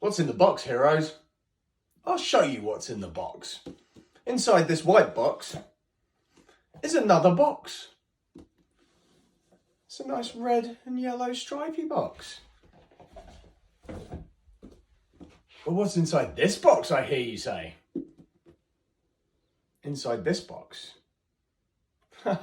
What's in the box, heroes? I'll show you what's in the box. Inside this white box is another box. It's a nice red and yellow stripy box. But what's inside this box, I hear you say? Inside this box. There's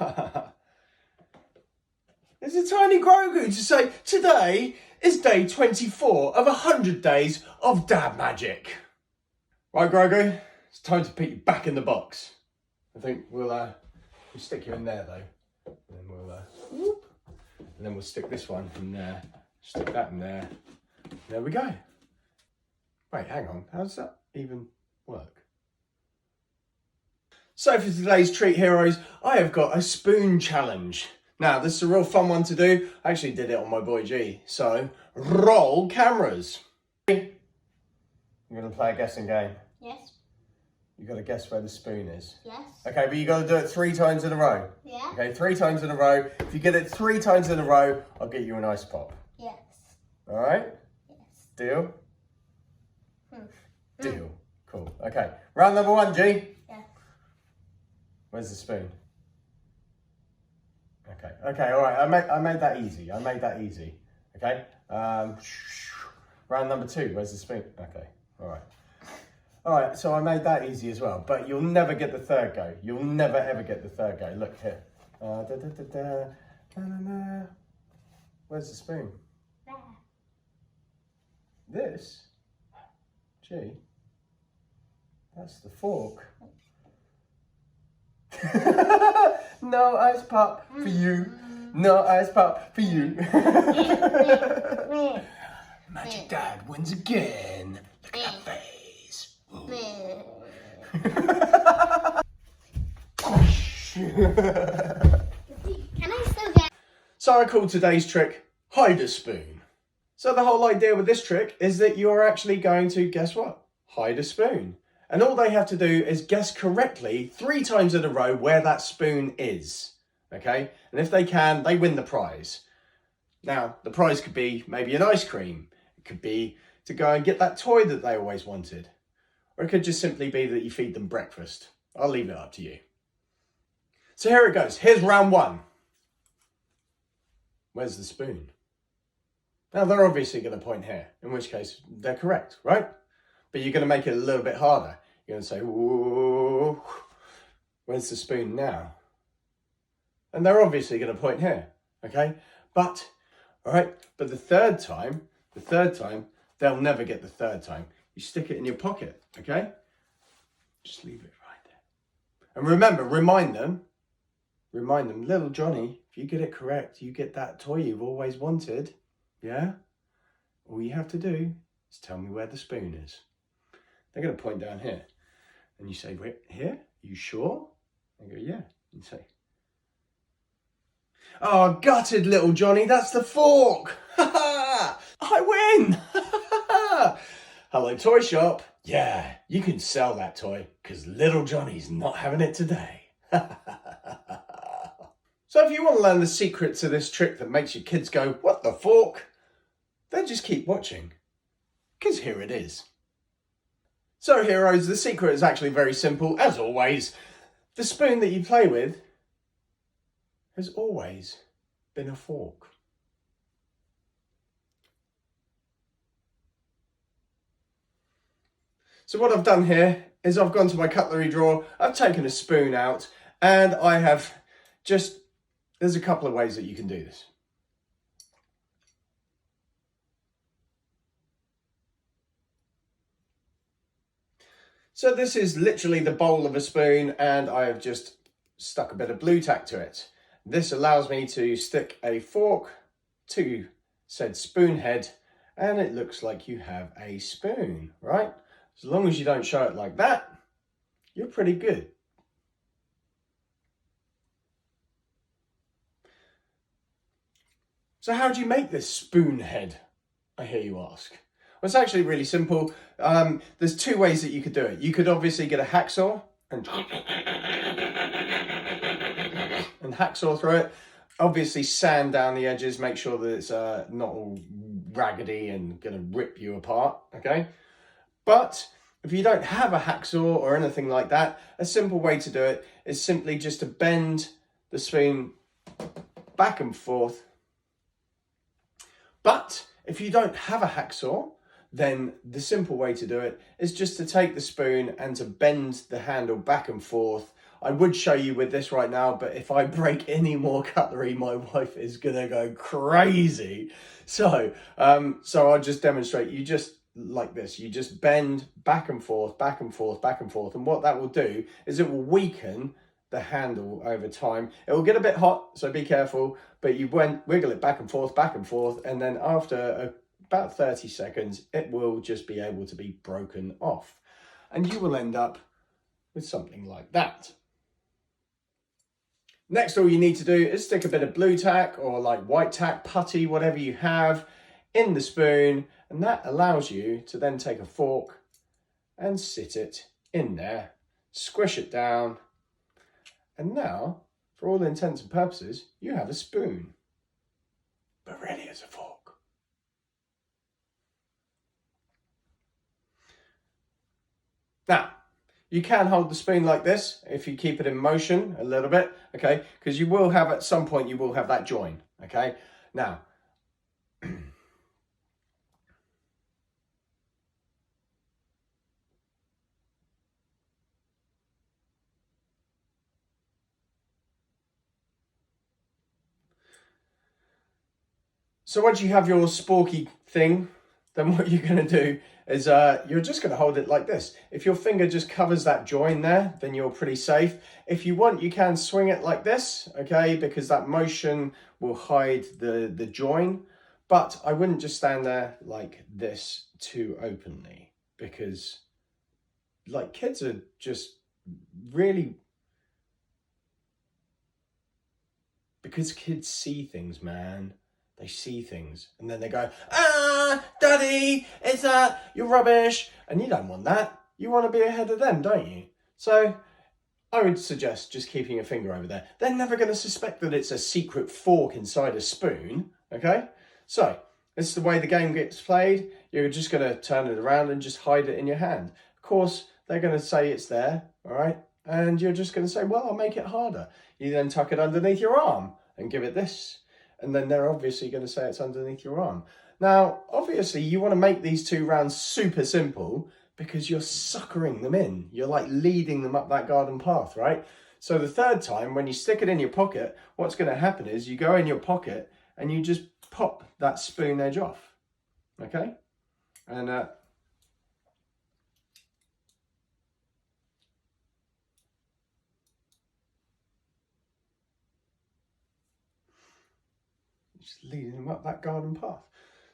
a tiny Grogu to say, today is day 24 of 100 days of dad magic. Right, Grogu, it's time to put you back in the box. I think we'll stick you in there though. And then we'll and then we'll stick this one in there, stick that in there. There we go. Wait, hang on, how does that even work? So for today's treat, heroes, I have got a spoon challenge. Now, this is a real fun one to do. I actually did it on my boy G. So, roll cameras. You're going to play a guessing game? Yes. You've got to guess where the spoon is? Yes. Okay, but you've got to do it 3 times in a row. Yeah. Okay, 3 times in a row. If you get it 3 times in a row, I'll get you an ice pop. Yes. All right? Yes. Deal? Deal. Cool. Okay, round number 1, G. Yeah. Where's the spoon? Okay, all right, I made that easy. Okay, round number 2, where's the spoon? Okay, all right, so I made that easy as well, but you'll never get the third go. You'll never ever get the third go. Look here. Where's the spoon? There. This? Gee, that's the fork. No ice pop for you. No ice pop for you. Magic Dad wins again. Look at that face. Can I still get? So I called today's trick Hide a Spoon. So the whole idea with this trick is that you are actually going to, guess what? Hide a spoon. And all they have to do is guess correctly 3 times in a row where that spoon is. Okay? And if they can, they win the prize. Now, the prize could be maybe an ice cream. It could be to go and get that toy that they always wanted. Or it could just simply be that you feed them breakfast. I'll leave it up to you. So here it goes. Here's round 1. Where's the spoon? Now, they're obviously going to point here, in which case they're correct, right? But you're going to make it a little bit harder. You're going to say, whoa, where's the spoon now? And they're obviously going to point here, okay? But, all right, but the third time, they'll never get the third time. You stick it in your pocket, okay? Just leave it right there. And remember, remind them, little Johnny, if you get it correct, you get that toy you've always wanted, yeah? All you have to do is tell me where the spoon is. They're going to point down here. And you say, wait, here? Are you sure? They go, yeah. And say, oh, gutted little Johnny, that's the fork. I win. Hello, toy shop. Yeah, you can sell that toy because little Johnny's not having it today. So if you want to learn the secret to this trick that makes your kids go, what the fork? Then just keep watching, because here it is. So heroes, the secret is actually very simple. As always, the spoon that you play with has always been a fork. So what I've done here is I've gone to my cutlery drawer, I've taken a spoon out, and I have just, there's a couple of ways that you can do this. So this is literally the bowl of a spoon, and I have just stuck a bit of blue tack to it. This allows me to stick a fork to said spoon head, and it looks like you have a spoon, right? As long as you don't show it like that, you're pretty good. So how do you make this spoon head, I hear you ask? Well, it's actually really simple. There's 2 ways that you could do it. You could obviously get a hacksaw and hacksaw through it. Obviously sand down the edges, make sure that it's not all raggedy and going to rip you apart, okay? But if you don't have a hacksaw or anything like that, a simple way to do it is simply just to bend the spoon back and forth. But if you don't have a hacksaw, then the simple way to do it is just to take the spoon and to bend the handle back and forth. I would show you with this right now, but if I break any more cutlery, my wife is gonna go crazy. So I'll just demonstrate. You just like this, you just bend back and forth, back and forth, back and forth. And what that will do is it will weaken the handle over time. It will get a bit hot, so be careful, but you wiggle it back and forth, and then after about 30 seconds, it will just be able to be broken off. And you will end up with something like that. Next, all you need to do is stick a bit of blue tack or like white tack, putty, whatever you have, in the spoon, and that allows you to then take a fork and sit it in there, squish it down, and now, for all intents and purposes, you have a spoon, but really it's a fork. Now, you can hold the spoon like this if you keep it in motion a little bit, okay? Because you will have, at some point, you will have that join, okay? Now, so once you have your sporky thing, then what you're going to do is you're just going to hold it like this. If your finger just covers that join there, then you're pretty safe. If you want, you can swing it like this, okay, because that motion will hide the join. But I wouldn't just stand there like this too openly, because like kids are just really, because kids see things, man. They see things and then they go, ah, daddy, it's you're rubbish. And you don't want that. You want to be ahead of them, don't you? So I would suggest just keeping your finger over there. They're never going to suspect that it's a secret fork inside a spoon, okay? So this is the way the game gets played. You're just going to turn it around and just hide it in your hand. Of course, they're going to say it's there, all right? And you're just going to say, well, I'll make it harder. You then tuck it underneath your arm and give it this. And then they're obviously going to say it's underneath your arm. Now, obviously, you want to make these 2 rounds super simple because you're suckering them in. You're like leading them up that garden path, right? So the third time, when you stick it in your pocket, what's going to happen is you go in your pocket and you just pop that spoon edge off, okay? And just leading them up that garden path.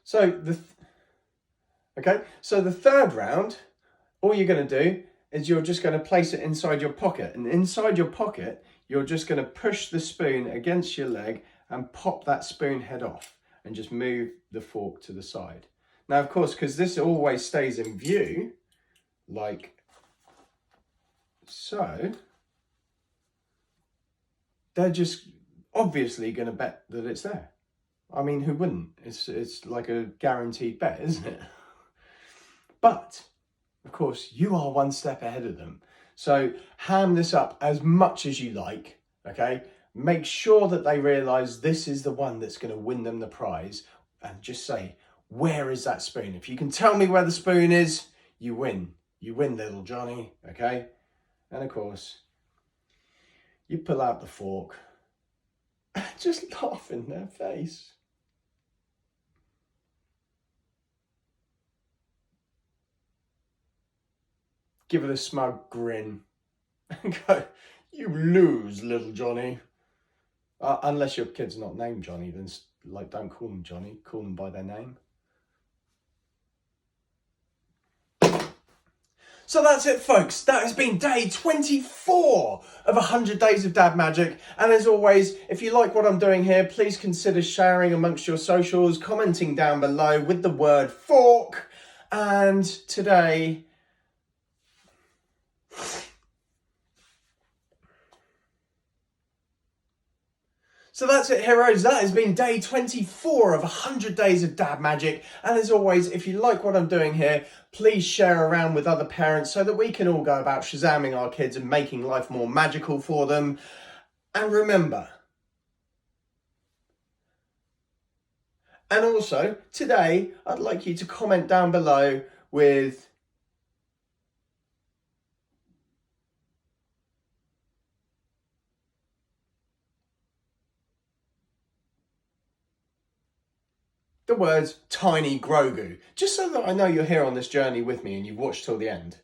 So the third round, all you're going to do is you're just going to place it inside your pocket, and inside your pocket you're just going to push the spoon against your leg and pop that spoon head off and just move the fork to the side. Now, of course, because this always stays in view like so, they're just obviously going to bet that it's there. I mean, who wouldn't? It's like a guaranteed bet, isn't it? But, of course, you are one step ahead of them. So ham this up as much as you like, okay? Make sure that they realise this is the one that's going to win them the prize. And just say, where is that spoon? If you can tell me where the spoon is, you win. You win, little Johnny, okay? And, of course, you pull out the fork. Just laugh in their face. Give it a smug grin and go, you lose, little Johnny. Unless your kid's not named Johnny, then like don't call them Johnny, call them by their name. So that's it, folks. That has been day 24 of 100 Days of Dad Magic. And as always, if you like what I'm doing here, please consider sharing amongst your socials, commenting down below with the word fork. And today, So that's it, heroes. That has been day 24 of 100 days of Dad Magic. And as always, if you like what I'm doing here, please share around with other parents so that we can all go about shazamming our kids and making life more magical for them. And remember, and also today, I'd like you to comment down below with the words Tiny Grogu, just so that I know you're here on this journey with me and you've watched till the end.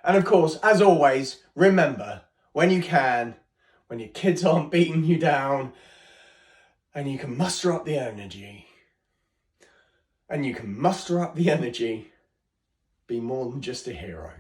And of course, as always, remember, when you can, when your kids aren't beating you down, and you can muster up the energy, be more than just a hero.